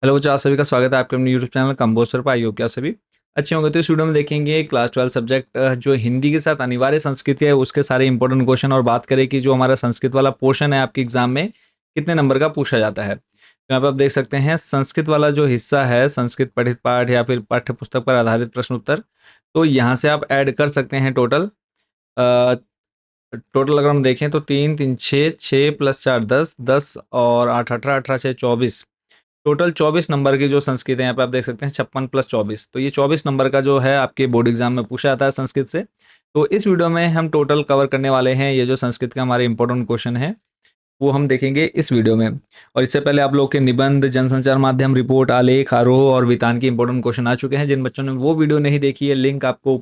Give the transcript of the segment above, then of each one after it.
Hello बच्चों, आप सभी का स्वागत है आपके अपने यूट्यूब चैनल कंपोस्टर पर। आई होप कि आप सभी अच्छे होंगे। तो इस वीडियो में देखेंगे क्लास 12 सब्जेक्ट जो हिंदी के साथ अनिवार्य संस्कृत है उसके सारे इंपॉर्टेंट क्वेश्चन, और बात करें कि जो हमारा संस्कृत वाला पोर्शन है आपके एग्जाम में कितने नंबर का पूछा जाता है। तो यहाँ पे आप देख सकते हैं संस्कृत वाला जो हिस्सा है, संस्कृत पठित पाठ या फिर पाठ्य पुस्तक पर आधारित प्रश्न उत्तर, तो यहाँ से आप ऐड कर सकते हैं टोटल। टोटल अगर हम देखें तो 3 3 6, 6 + 4 10, 10 और 8 18, 18 6 24, टोटल 24 नंबर की जो संस्कृत है। यहाँ पे आप देख सकते हैं 56 + 24, तो ये 24 नंबर का जो है आपके बोर्ड एग्जाम में पूछा जाता है संस्कृत से। तो इस वीडियो में हम टोटल कवर करने वाले हैं ये जो संस्कृत का हमारे इंपॉर्टेंट क्वेश्चन है वो हम देखेंगे इस वीडियो में। और इससे पहले आप लोग के निबंध, जनसंचार माध्यम, रिपोर्ट, आलेख, आरोह और वितान के इंपॉर्टेंट क्वेश्चन आ चुके हैं। जिन बच्चों ने वो वीडियो नहीं देखी है, लिंक आपको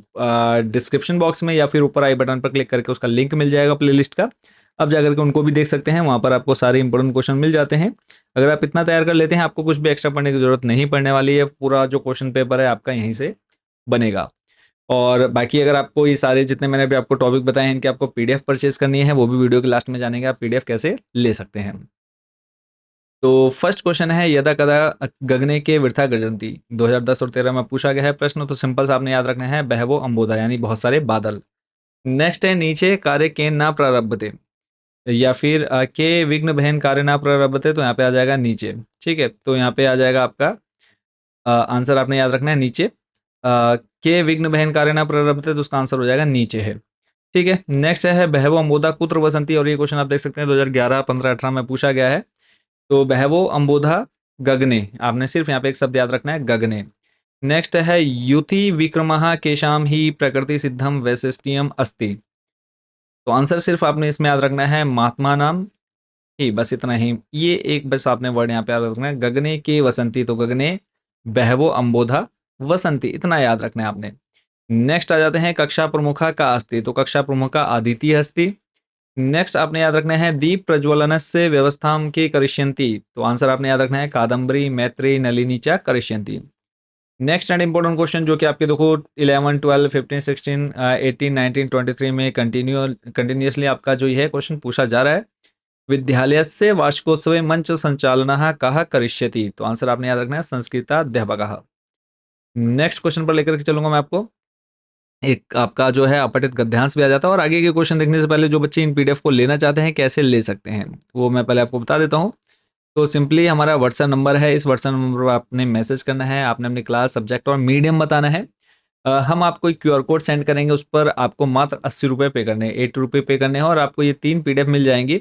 डिस्क्रिप्शन बॉक्स में या फिर ऊपर आई बटन पर क्लिक करके उसका लिंक मिल जाएगा प्लेलिस्ट का। अब जाकर के उनको भी देख सकते हैं, वहाँ पर आपको सारे इंपॉर्टेंट क्वेश्चन मिल जाते हैं। अगर आप इतना तैयार कर लेते हैं, आपको कुछ भी एक्स्ट्रा पढ़ने की जरूरत नहीं पड़ने वाली है। पूरा जो क्वेश्चन पेपर है आपका यहीं से बनेगा। और बाकी अगर आपको ये सारे जितने मैंने अभी आपको टॉपिक बताए हैं इनकी आपको पीडीएफ परचेज करनी है, वो भी वीडियो के लास्ट में जानेंगे आप पीडीएफ कैसे ले सकते हैं। तो फर्स्ट क्वेश्चन है, यदा कदा गगने के वृथा गरजंती, 2010 और 13 में पूछा गया है प्रश्न। तो सिंपल सा आपने याद रखना है, बहवो अंबोधा, यानी बहुत सारे बादल। नेक्स्ट है, नीचे कार्य के ना प्रारब्धते, या फिर के विघ्न बहन कार्य ना प्रारब्धते, तो यहाँ पे आ जाएगा नीचे। ठीक है, तो यहाँ पे आ जाएगा आपका आंसर आपने याद रखना है नीचे। के विघ्न बहन कार्य ना प्रारब्धते, तो उसका आंसर हो जाएगा नीचे है। ठीक है, नेक्स्ट है, बहवो अंबोधा कुत्र वसंती, और ये क्वेश्चन आप देख सकते हैं 2011, 15, 18 में पूछा गया है। तो बहवो अंबोधा गगने, आपने सिर्फ यहाँ पे एक शब्द याद रखना है, गगने। नेक्स्ट है, युति विक्रमः केशाम ही प्रकृति सिद्धम वैशिष्ट्यम अस्ति, तो आंसर सिर्फ आपने इसमें याद रखना है महात्मा नाम ही, बस इतना ही। ये एक बस आपने वर्ड यहाँ पे याद रखना है, गगने के वसंती, तो गगने बहवो अंबोधा वसंती, इतना याद रखना है आपने। नेक्स्ट आ जाते हैं, कक्षा प्रमुखा का अस्ति, तो कक्षा प्रमुखा अदिति अस्ति। नेक्स्ट आपने याद रखना है, दीप प्रज्वलन से व्यवस्था के करिष्यंती, तो आंसर आपने याद रखना है कादम्बरी मैत्री नलिनी च करिष्यंती। नेक्स्ट एंड इंपॉर्टेंट क्वेश्चन जो कि आपके देखो 11 12 15 16 18 19 23 में कंटिन्यूसली आपका जो ये है क्वेश्चन पूछा जा रहा है, विद्यालय से वार्षिकोत्सव मंच संचालन कहा करिष्यति, तो आंसर आपने याद रखना है संस्कृताध्यापक। नेक्स्ट क्वेश्चन पर लेकर के चलूंगा मैं आपको, एक आपका जो है अपठित गद्यांश भी आ जाता है। और आगे के क्वेश्चन देखने से पहले जो बच्चे इन पीडीएफ को लेना चाहते हैं कैसे ले सकते हैं वो मैं पहले आपको बता देता हूँ। तो सिंपली हमारा व्हाट्सएप नंबर है, इस व्हाट्सएप नंबर पर आपने मैसेज करना है, आपने अपनी क्लास, सब्जेक्ट और मीडियम बताना है। हम आपको एक क्यूआर कोड सेंड करेंगे, उस पर आपको मात्र 80 रुपये पे करने हैं, 80 रुपये पे करने हैं, और आपको ये 3 पीडीएफ मिल जाएंगी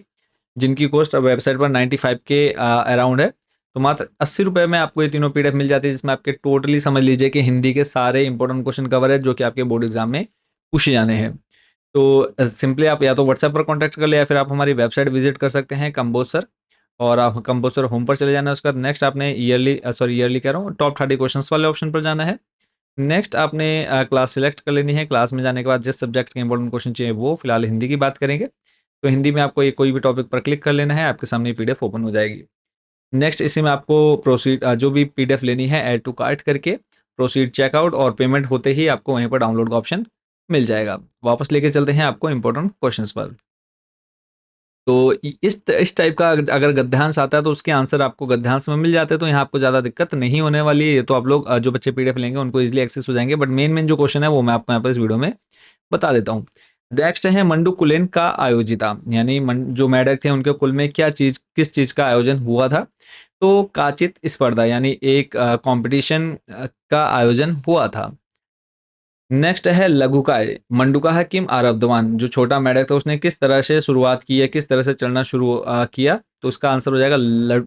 जिनकी कॉस्ट वेबसाइट पर 95 के अराउंड है। तो मात्र 80 रुपये में आपको ये तीनों पीडीएफ मिल जाती है, जिसमें आपके टोटली समझ लीजिए कि हिंदी के सारे इंपॉर्टेंट क्वेश्चन कवर है जो कि आपके बोर्ड एग्जाम में पूछे जाने हैं। तो सिंपली आप या तो व्हाट्सएप पर कॉन्टैक्ट कर ले, या फिर आप हमारी वेबसाइट विजिट कर सकते हैं कंपोजर, और आप कंपोजर होम पर चले जाना है। उसके बाद नेक्स्ट आपने ईयरली कह रहा हूँ, टॉप 30 क्वेश्चंस वाले ऑप्शन पर जाना है। नेक्स्ट आपने क्लास सिलेक्ट कर लेनी है। क्लास में जाने के बाद जिस सब्जेक्ट के इंपॉर्टेंट क्वेश्चन चाहिए, वो फिलहाल हिंदी की बात करेंगे, तो हिंदी में आपको ये कोई भी टॉपिक पर क्लिक कर लेना है, आपके सामने पीडीएफ ओपन हो जाएगी। नेक्स्ट इसी में आपको प्रोसीड जो भी पीडीएफ लेनी है ऐड टू कार्ट करके प्रोसीड चेकआउट, और पेमेंट होते ही आपको वहीं पर डाउनलोड का ऑप्शन मिल जाएगा। वापस लेके चलते हैं आपको इंपॉर्टेंट क्वेश्चंस पर। तो इस टाइप का अगर गद्यांश आता है तो उसके आंसर आपको गद्यांश में मिल जाते हैं, तो यहाँ आपको ज़्यादा दिक्कत नहीं होने वाली है। ये तो आप लोग जो बच्चे पीडीएफ लेंगे उनको इजीली एक्सेस हो जाएंगे, बट मेन मेन जो क्वेश्चन है वो मैं आपको यहाँ पर इस वीडियो में बता देता हूँ। नेक्स्ट है, मंडू कुलेन का आयोजिता, यानी जो मेढक थे उनके कुल में क्या चीज, किस चीज का आयोजन हुआ था। तो काचित स्पर्धा, यानी एक कंपटीशन का आयोजन हुआ था। नेक्स्ट है, लघुकाय मंडूकाह किम आरब्धवान, जो छोटा मेढक था उसने किस तरह से शुरुआत की है, किस तरह से चलना शुरू किया, तो उसका आंसर हो जाएगा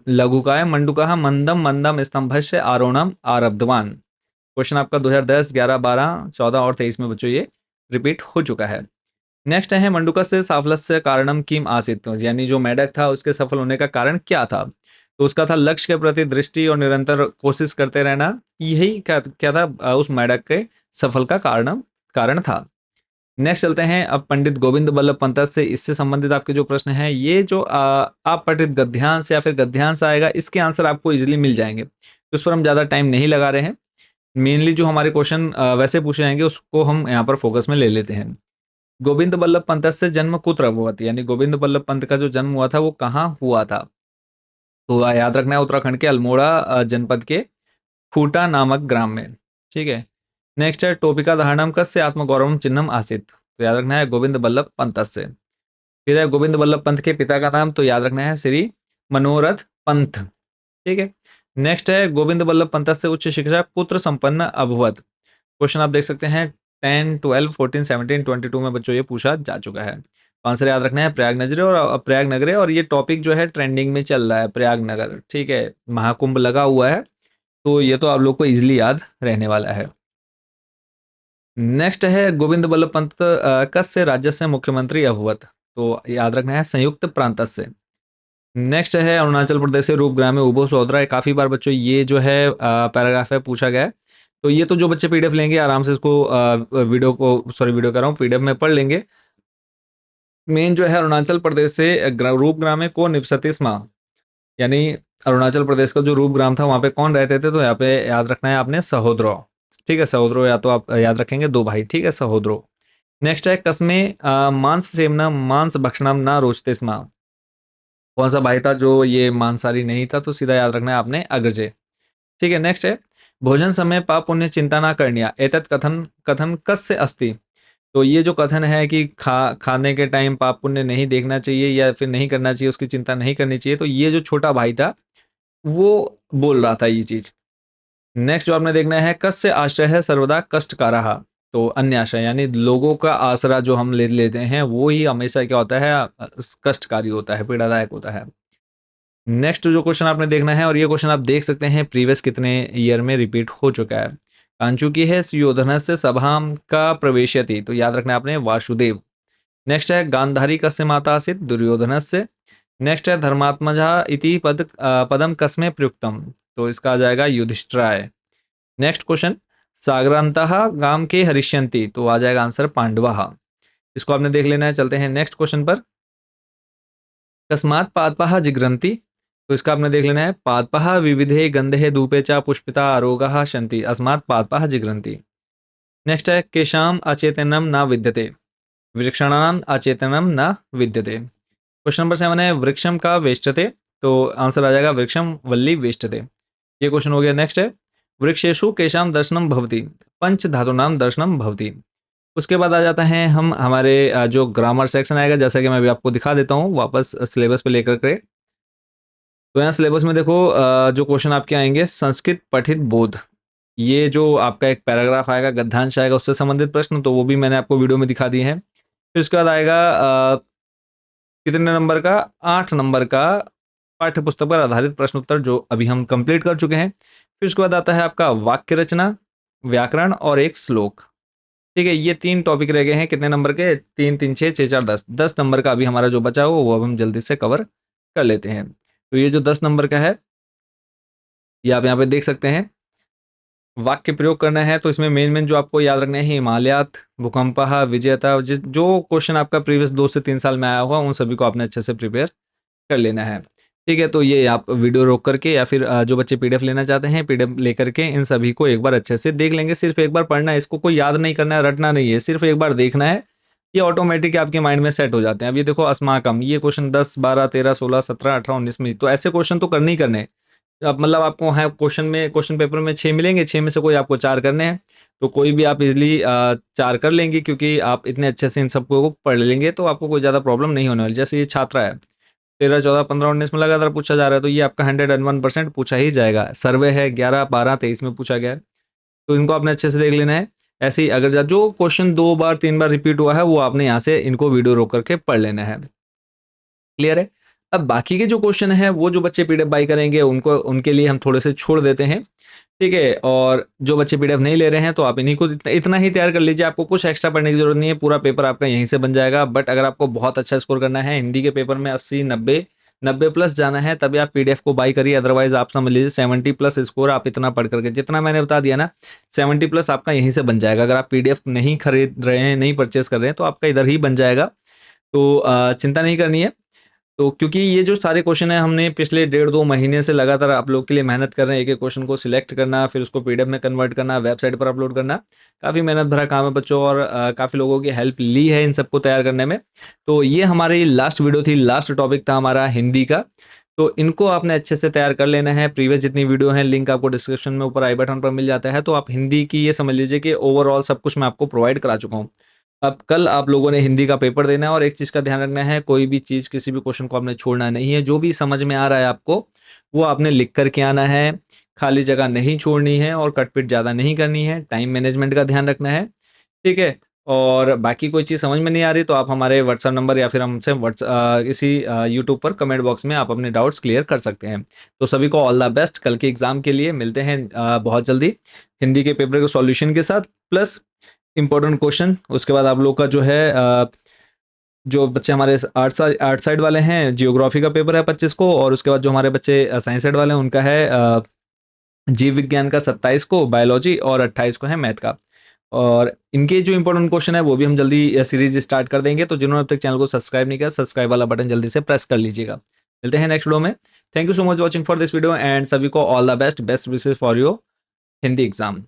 लघुकाय मंडूकाह मंदम मंदम स्तंभस्य आरोहणम आरब्धवान। क्वेश्चन आपका 2010 11 12 14 और 23 में बच्चों ये रिपीट हो चुका है। नेक्स्ट है, मंडूका से साफल्य कारणम किम आसित, यानी जो मेढक था उसके सफल होने का कारण क्या था। तो उसका था लक्ष्य के प्रति दृष्टि और निरंतर कोशिश करते रहना, यही क्या क्या था उस मेढक के सफल का कारण था। नेक्स्ट चलते हैं अब पंडित गोविंद बल्लभ पंत से, इससे संबंधित आपके जो प्रश्न हैं, ये जो अपठित गद्यांश या फिर गद्यांश आएगा, इसके आंसर आपको इजिली मिल जाएंगे, तो उस पर हम ज़्यादा टाइम नहीं लगा रहे हैं। मेनली जो हमारे क्वेश्चन वैसे पूछे जाएंगे उसको हम यहाँ पर फोकस में ले लेते हैं। गोविंद बल्लभ पंत से जन्म कुत्र अभवत, यानी गोविंद बल्लभ पंत का जो जन्म हुआ था वो कहाँ हुआ था। तो याद रखना है उत्तराखंड के अल्मोड़ा जनपद के खूटा नामक ग्राम में। ठीक है। नेक्स्ट है टोपिका धारणम कस्य आत्मगौरवम चिन्हम आसित। तो याद रखना है गोविंद बल्लभ पंत से। फिर है गोविंद बल्लभ पंत के पिता का नाम, तो याद रखना है श्री मनोरथ पंत। ठीक है। नेक्स्ट है गोविंद बल्लभ पंत से उच्च शिक्षा कुत्र संपन्न अभवत। क्वेश्चन आप देख सकते हैं 10, 12, 14, 17, 22 में बच्चों ये पूछा जा चुका है। तो आंसर याद रखना है प्रयाग नगरे, और ये टॉपिक जो है ट्रेंडिंग में चल रहा है प्रयागनगर। ठीक है, महाकुंभ लगा हुआ है, तो ये तो आप लोग को इजिली याद रहने वाला है। नेक्स्ट है गोविंद बल्लभ पंत कस्य राज्य से मुख्यमंत्री अभवत। तो याद रखना है संयुक्त प्रांत से। नेक्स्ट है अरुणाचल प्रदेश से रूपग्राम में उबो चौधरा। काफ़ी बार बच्चों ये जो है पैराग्राफ है पूछा गया है। तो ये तो जो बच्चे पीडीएफ लेंगे आराम से इसको वीडियो कर रहा हूँ, पीडीएफ में पढ़ लेंगे। मेन जो है अरुणाचल प्रदेश से रूपग्राम में को निवसति स्म, यानी अरुणाचल प्रदेश का जो रूपग्राम था वहाँ पे कौन रहते थे, तो यहाँ पे याद रखना है आपने सहोदरो। ठीक है, सहोदरो, या तो आप याद रखेंगे दो भाई। ठीक है, सहोदरो। नेक्स्ट है कस्मे मांस सेवना मांस भक्षणम ना रोचते स्म। कौन सा भाई था जो ये मांसाहारी नहीं था, तो सीधा याद रखना है आपने अग्रजे। ठीक है। नेक्स्ट है भोजन समय पाप पुण्य चिंता ना करनिया एतत् कथन कथन कस्य अस्ति। तो ये जो कथन है कि खाने के टाइम पाप पुण्य नहीं देखना चाहिए या फिर नहीं करना चाहिए, उसकी चिंता नहीं करनी चाहिए, तो ये जो छोटा भाई था वो बोल रहा था ये चीज। नेक्स्ट जो आपने देखना है कस्य आश्रय है सर्वदा कष्टकारः। तो अन्य आश्रय यानी लोगों का आसरा जो हम ले लेते हैं वो ही हमेशा क्या होता है, कष्टकारी होता है, पीड़ादायक होता है। नेक्स्ट जो क्वेश्चन आपने देखना है, और ये क्वेश्चन आप देख सकते हैं प्रीवियस कितने ईयर में रिपीट हो चुका है। कांचुकी है सुयोधन से सभाम का प्रवेशयति। तो याद रखना है आपने वासुदेव। नेक्स्ट है गांधारी कस्य माता आसीत दुर्योधन से। नेक्स्ट है धर्मात्मजा इति पदम कस्मे प्रयुक्तम। तो इसका आ जाएगा युधिष्ठिराय। नेक्स्ट क्वेश्चन सागरांतः गाम के हरिष्यंती। तो आ जाएगा आंसर पांडवा। इसको आपने देख लेना है। चलते हैं नेक्स्ट क्वेश्चन पर। कस्मात् पादपाः जिघ्रन्ति। तो इसका आपने देख लेना है पादपाः विविधे गंधे धूपे च पुष्पिता आरोगाः सन्ति अस्मात् पादपाः जिघ्रन्ति। नेक्स्ट है केशाम अचेतनम न विद्यते वृक्षाणाम अचेतनम न विद्यते। क्वेश्चन नंबर 7 है वृक्षम का वेष्टते। तो आंसर आ जाएगा वृक्षम वल्ली वेष्टते। ये क्वेश्चन हो गया। नेक्स्ट है वृक्षेषु केशाम दर्शनम भवति पंच धातुनाम दर्शनम भवति। उसके बाद आ जाता है हम हमारे जो ग्रामर सेक्शन आएगा, जैसा कि मैं अभी आपको दिखा देता हूँ वापस सिलेबस पे लेकर के। तो यहाँ सिलेबस में देखो जो क्वेश्चन आपके आएंगे संस्कृत पठित बोध, ये जो आपका एक पैराग्राफ आएगा गद्यांश आएगा उससे संबंधित प्रश्न, तो वो भी मैंने आपको वीडियो में दिखा दिए हैं। फिर उसके बाद आएगा कितने नंबर का, 8 नंबर का पाठ्य पुस्तक पर आधारित प्रश्न उत्तर जो अभी हम कंप्लीट कर चुके हैं। फिर उसके बाद आता है आपका वाक्य रचना, व्याकरण और एक श्लोक। ठीक है, ये 3 टॉपिक रह गए हैं। कितने नंबर के, 3, 3, 6, 6, 4, 10 नंबर का अभी हमारा जो बचा हुआ वो अब हम जल्दी से कवर कर लेते हैं। तो ये जो 10 नंबर का है ये आप यहाँ पे देख सकते हैं। वाक्य प्रयोग करना है तो इसमें मेन जो आपको याद रखना है हिमालयात भूकंपः विजयता, जिस जो क्वेश्चन आपका प्रीवियस 2 से 3 साल में आया हुआ उन सभी को आपने अच्छे से प्रिपेयर कर लेना है। ठीक है, तो ये आप वीडियो रोक करके या फिर जो बच्चे पीडीएफ लेना चाहते हैं पीडीएफ लेकर के इन सभी को एक बार अच्छे से देख लेंगे। सिर्फ एक बार पढ़ना है, इसको कोई याद नहीं करना है, रटना नहीं है, सिर्फ एक बार देखना है। ये ऑटोमेटिक आपके माइंड में सेट हो जाते हैं। अब ये देखो अस्माकम, ये क्वेश्चन 10, 12, 13, 16, 17, 18, 19 में, तो ऐसे क्वेश्चन तो करने ही करने हैं। अब मतलब आपको है क्वेश्चन पेपर में 6 मिलेंगे, 6 में से कोई आपको 4 करने हैं, तो कोई भी आप इजिली 4 कर लेंगे क्योंकि आप इतने अच्छे से इन सबको पढ़ लेंगे तो आपको कोई ज़्यादा प्रॉब्लम नहीं होने वाली। जैसे ये छात्रा है 13, 14, 15, 19 में लगातार पूछा जा रहा है, तो ये आपका 101% पूछा ही जाएगा। सर्वे है 11, 12, 23 में पूछा गया है, तो इनको आपने अच्छे से देख लेना है। ऐसे ही अगर जो क्वेश्चन 2 बार 3 बार रिपीट हुआ है वो आपने यहाँ से इनको वीडियो रोक करके पढ़ लेना है। क्लियर है। अब बाकी के जो क्वेश्चन है वो जो बच्चे पीडीएफ बाई करेंगे उनको उनके लिए हम थोड़े से छोड़ देते हैं। ठीक है, और जो बच्चे पीडीएफ नहीं ले रहे हैं तो आप इन्हीं को इतना ही तैयार कर लीजिए। आपको कुछ एक्स्ट्रा पढ़ने की जरूरत नहीं है, पूरा पेपर आपका यहीं से बन जाएगा। बट अगर आपको बहुत अच्छा स्कोर करना है हिंदी के पेपर में 80, 90 प्लस जाना है तभी आप पीडीएफ को बाई करिए। अदरवाइज आप समझ लीजिए 70 प्लस स्कोर आप इतना पढ़ करके, जितना मैंने बता दिया ना 70 प्लस आपका यहीं से बन जाएगा। अगर आप पीडीएफ नहीं खरीद रहे हैं, नहीं परचेस कर रहे हैं तो आपका इधर ही बन जाएगा। तो चिंता नहीं करनी है। तो क्योंकि ये जो सारे क्वेश्चन है हमने पिछले 1.5-2 महीने से लगातार आप लोग के लिए मेहनत कर रहे हैं। एक एक क्वेश्चन को सिलेक्ट करना, फिर उसको पीडीएफ में कन्वर्ट करना, वेबसाइट पर अपलोड करना, काफ़ी मेहनत भरा काम है बच्चों, और काफ़ी लोगों की हेल्प ली है इन सबको तैयार करने में। तो ये हमारी लास्ट वीडियो थी, लास्ट टॉपिक था हमारा हिंदी का। तो इनको आपने अच्छे से तैयार कर लेना है। प्रीवियस जितनी वीडियो हैं लिंक आपको डिस्क्रिप्शन में ऊपर आई बटन पर मिल जाता है। तो आप हिंदी की ये समझ लीजिए कि ओवरऑल सब कुछ मैं आपको प्रोवाइड करा चुका हूँ। अब कल आप लोगों ने हिंदी का पेपर देना है और एक चीज़ का ध्यान रखना है, कोई भी चीज़ किसी भी क्वेश्चन को आपने छोड़ना नहीं है। जो भी समझ में आ रहा है आपको वो आपने लिख कर के आना है, खाली जगह नहीं छोड़नी है और कटपिट ज़्यादा नहीं करनी है, टाइम मैनेजमेंट का ध्यान रखना है, ठीक है? और बाकी कोई चीज़ समझ में नहीं आ रही तो आप हमारे व्हाट्सएप नंबर या फिर हमसे इसी यूट्यूब पर कमेंट बॉक्स में आप अपने डाउट्स क्लियर कर सकते हैं। तो सभी को ऑल द बेस्ट कल के एग्ज़ाम के लिए। मिलते हैं बहुत जल्दी हिंदी के पेपर के सॉल्यूशन के साथ प्लस इम्पोर्टेंट क्वेश्चन। उसके बाद आप लोग का जो है जो बच्चे हमारे आर्ट साइड वाले हैं जियोग्राफी का पेपर है 25 को, और उसके बाद जो हमारे बच्चे साइंस साइड वाले हैं उनका है जीव विज्ञान का 27 को बायोलॉजी और 28 को है मैथ का। और इनके जो इंपॉर्टेंट क्वेश्चन है वो भी हम जल्दी सीरीज स्टार्ट कर देंगे। तो जिन्होंने अब तक चैनल को सब्सक्राइब नहीं किया, सब्सक्राइब वाला बटन जल्दी से प्रेस कर लीजिएगा। मिलते हैं नेक्स्ट वीडियो में। Thank you so much watching for this video and सभी को all the best wishes for your Hindi exam.